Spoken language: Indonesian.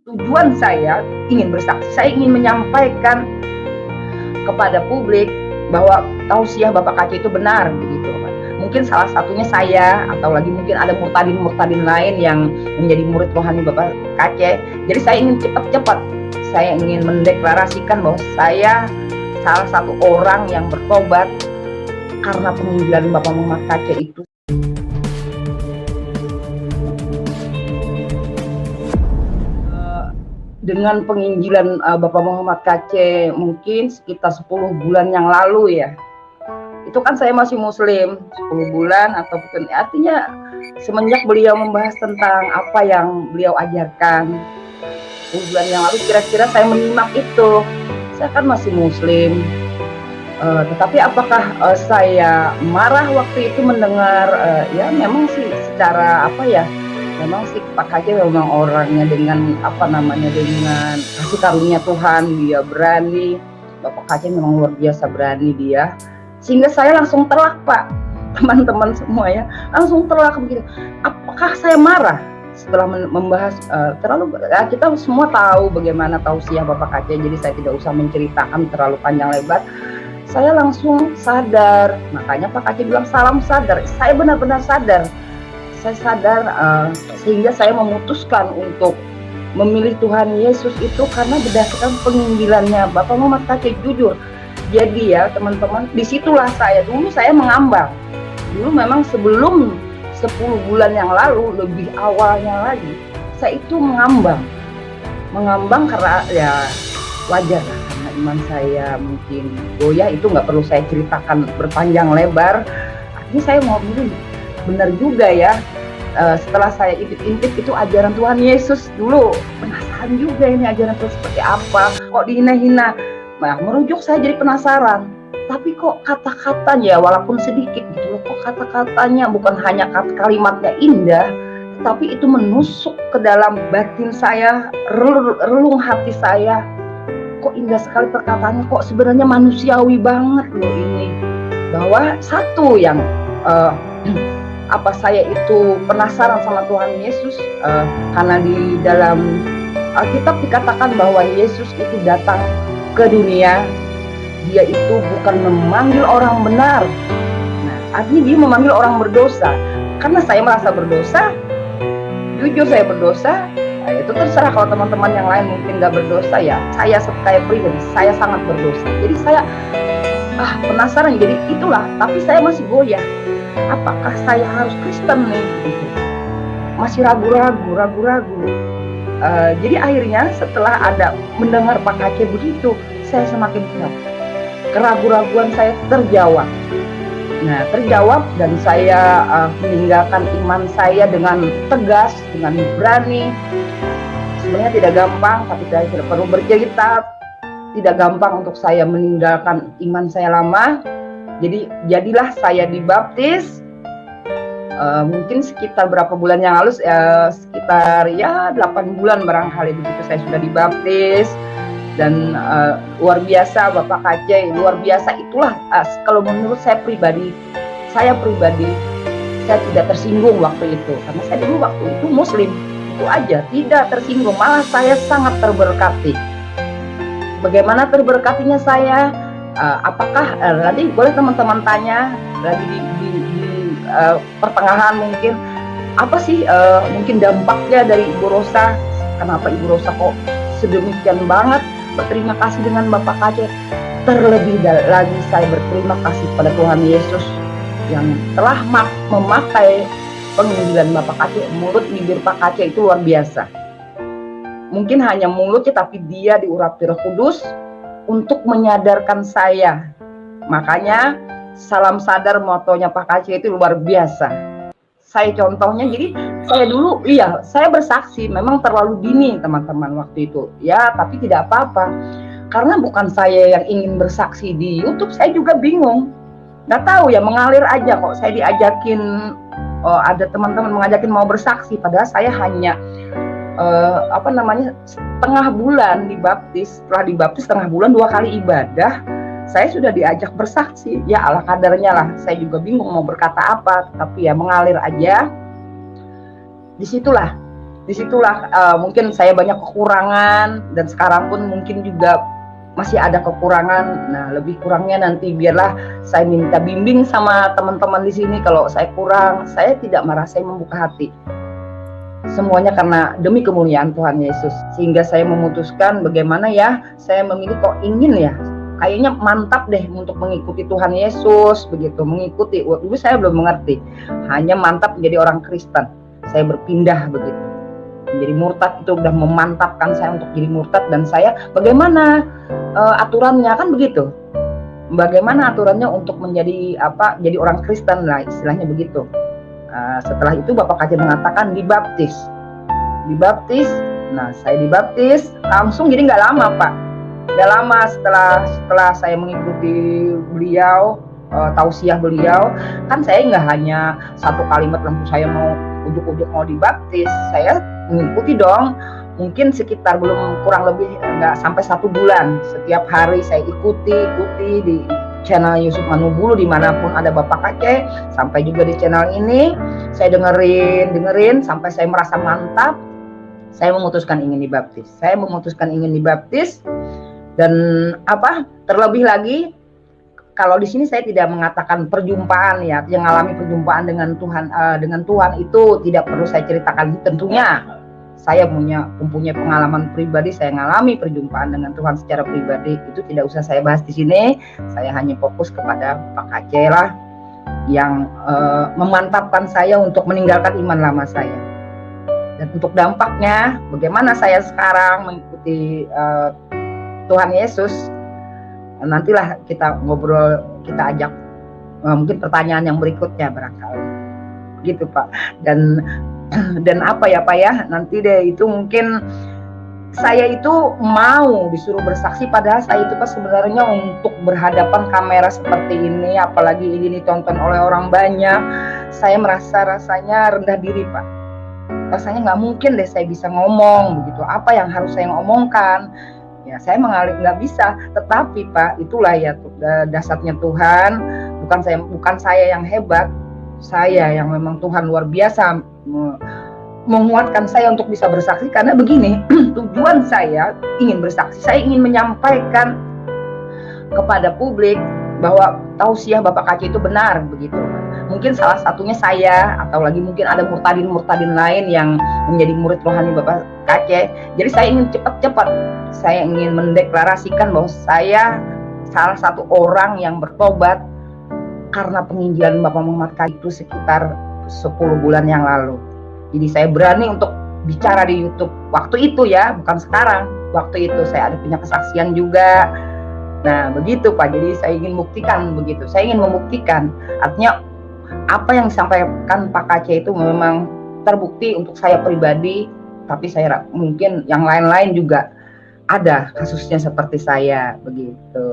tujuan saya ingin bersaksi, saya ingin menyampaikan kepada publik bahwa tausiah Bapak Kace itu benar begitu. Mungkin salah satunya saya, atau lagi mungkin ada murtadin lain yang menjadi murid rohani Bapak Kace. Jadi saya ingin cepat-cepat, saya ingin mendeklarasikan bahwa saya salah satu orang yang bertobat karena penginjilan Bapak Muhammad Kace itu. Dengan penginjilan Bapak Muhammad Kace mungkin sekitar 10 bulan yang lalu ya. Itu kan saya masih muslim, 10 bulan ataupun artinya semenjak beliau membahas tentang apa yang beliau ajarkan 10 bulan yang lalu, kira-kira saya menyimak itu. Saya kan masih muslim, tetapi apakah saya marah waktu itu mendengar, ya memang sih secara apa ya, memang sih Pak Kace memang orangnya dengan dengan kasih karunia Tuhan, dia berani. Bapak Kace memang luar biasa berani dia, sehingga saya langsung telak, Pak, teman-teman semua ya, langsung telak begitu. Apakah saya marah setelah membahas terlalu, kita semua tahu bagaimana tausiah Bapak Kace, jadi saya tidak usah menceritakan terlalu panjang lebar. Saya langsung sadar, makanya Pak Kace bilang salam sadar. Saya benar-benar sadar. Saya sadar, sehingga saya memutuskan untuk memilih Tuhan Yesus itu karena berdasarkan penginjilannya Bapak Muhammad Kace. Jujur, jadi ya teman-teman, disitulah saya mengambang. Dulu memang sebelum 10 bulan yang lalu, lebih awalnya lagi, saya itu mengambang karena ya wajar lah, karena iman saya mungkin goyah. Itu nggak perlu saya ceritakan berpanjang lebar. Artinya saya mau milih, benar juga ya. Setelah saya intip-intip itu ajaran Tuhan Yesus, dulu penasaran juga ini ajaran Tuhan seperti apa, kok dihina-hina. Nah, merujuk saya jadi penasaran. Tapi kok kata-katanya walaupun sedikit gitu loh, kok kata-katanya bukan hanya kalimatnya indah, tapi itu menusuk ke dalam batin saya, relung hati saya. Kok indah sekali perkataannya, kok sebenarnya manusiawi banget loh ini. Bahwa satu yang saya itu penasaran sama Tuhan Yesus, karena di dalam Alkitab dikatakan bahwa Yesus itu datang ke dunia, dia itu bukan memanggil orang benar. Nah, artinya dia memanggil orang berdosa. Karena saya merasa berdosa, jujur saya berdosa, itu terserah kalau teman-teman yang lain mungkin nggak berdosa ya. Saya sebagai pribadi, saya sangat berdosa. Jadi saya penasaran, jadi itulah. Tapi saya masih goyah. Apakah saya harus Kristen nih? Gitu. Masih ragu-ragu. Jadi akhirnya setelah ada mendengar Pak Kace begitu, saya semakin kuat. Keraguan-raguan saya terjawab. Nah, terjawab dan saya meninggalkan iman saya dengan tegas, dengan berani. Sebenarnya tidak gampang, tapi saya tidak perlu bercerita. Tidak gampang untuk saya meninggalkan iman saya lama. Jadi jadilah saya dibaptis. Mungkin sekitar berapa bulan yang lalu, sekitar 8 bulan barangkali begitu saya sudah dibaptis. Dan luar biasa Bapak Kace, luar biasa. Itulah kalau menurut saya pribadi saya tidak tersinggung waktu itu, karena saya dulu waktu itu muslim, itu aja, tidak tersinggung, malah saya sangat terberkati. Bagaimana terberkatinya saya? Apakah nanti boleh teman-teman tanya lagi di pertengahan mungkin, apa sih mungkin dampaknya dari Ibu Rosa, kenapa Ibu Rosa kok sedemikian banget berterima kasih dengan Bapak Kace. Terlebih lagi saya berterima kasih pada Tuhan Yesus yang telah memakai penginjilan Bapak Kace. Mulut bibir Pak Kace itu luar biasa. Mungkin hanya mulutnya, tapi dia diurapi Roh Kudus untuk menyadarkan saya. Makanya salam sadar motonya Pak Kace itu luar biasa. Saya contohnya, jadi saya dulu, saya bersaksi memang terlalu dini teman-teman waktu itu. Ya, tapi tidak apa-apa. Karena bukan saya yang ingin bersaksi di YouTube, saya juga bingung. Nggak tahu ya, mengalir aja kok. Saya diajakin, ada teman-teman mengajakin mau bersaksi. Padahal saya hanya, setengah bulan dibaptis. Setelah dibaptis setengah bulan, 2 kali ibadah, saya sudah diajak bersaksi. Ya ala kadarnya lah, saya juga bingung mau berkata apa, tapi ya mengalir aja. Disitulah disitulah mungkin saya banyak kekurangan, dan sekarang pun mungkin juga masih ada kekurangan. Nah, lebih kurangnya nanti biarlah saya minta bimbing sama teman-teman di sini. Kalau saya kurang, saya tidak marah, saya membuka hati. Semuanya karena demi kemuliaan Tuhan Yesus. Sehingga saya memutuskan bagaimana ya, saya memilih kok ingin ya, kayaknya mantap deh untuk mengikuti Tuhan Yesus begitu, mengikuti. Dulu saya belum mengerti, hanya mantap menjadi orang Kristen. Saya berpindah begitu. Menjadi murtad itu udah memantapkan saya untuk jadi murtad, dan saya bagaimana aturannya kan begitu. Bagaimana aturannya untuk menjadi jadi orang Kristen lah, istilahnya begitu. Setelah itu Bapak Kajen mengatakan dibaptis. Nah, saya dibaptis langsung, jadi nggak lama Pak. Nggak lama setelah saya mengikuti beliau, tausiah beliau, kan saya nggak hanya satu kalimat langsung saya mau ujuk-ujuk mau dibaptis, saya mengikuti dong. Mungkin sekitar kurang lebih nggak sampai 1 bulan. Setiap hari saya ikuti di channel Yusuf Manubulu dimanapun ada Bapak Kacé, sampai juga di channel ini saya dengerin sampai saya merasa mantap. Saya memutuskan ingin dibaptis. Dan terlebih lagi, kalau di sini saya tidak mengatakan perjumpaan ya, yang mengalami perjumpaan dengan Tuhan itu tidak perlu saya ceritakan. Tentunya saya mempunyai pengalaman pribadi, saya mengalami perjumpaan dengan Tuhan secara pribadi, itu tidak usah saya bahas di sini. Saya hanya fokus kepada Pak Kacé lah yang memantapkan saya untuk meninggalkan iman lama saya. Dan untuk dampaknya, bagaimana saya sekarang mengikuti Tuhan Yesus, nantilah kita ngobrol, kita ajak mungkin pertanyaan yang berikutnya barangkali gitu Pak. Dan apa ya Pak ya, nanti deh itu mungkin saya itu mau disuruh bersaksi, padahal saya itu Pak sebenarnya untuk berhadapan kamera seperti ini, apalagi ini ditonton oleh orang banyak, saya rasanya rendah diri Pak. Rasanya nggak mungkin deh saya bisa ngomong begitu, apa yang harus saya ngomongkan ya, saya mengalir nggak bisa. Tetapi Pak, itulah ya dasarnya Tuhan, bukan saya yang hebat, saya yang memang Tuhan luar biasa menguatkan saya untuk bisa bersaksi. Karena begini, tujuan saya ingin bersaksi, saya ingin menyampaikan kepada publik bahwa tausiah Bapak Kacé itu benar begitu. Mungkin salah satunya saya, atau lagi mungkin ada murtadin lain yang menjadi murid rohani Bapak Kacé. Jadi saya ingin cepat-cepat, saya ingin mendeklarasikan bahwa saya salah satu orang yang bertobat karena penginjilan Bapak Muhammad Kacé itu sekitar 10 bulan yang lalu. Jadi saya berani untuk bicara di YouTube waktu itu ya, bukan sekarang. Waktu itu saya ada punya kesaksian juga. Nah begitu Pak, jadi saya ingin membuktikan begitu. Saya ingin membuktikan, artinya apa yang disampaikan Pak Kacé itu memang terbukti untuk saya pribadi, tapi saya mungkin yang lain-lain juga ada kasusnya seperti saya begitu.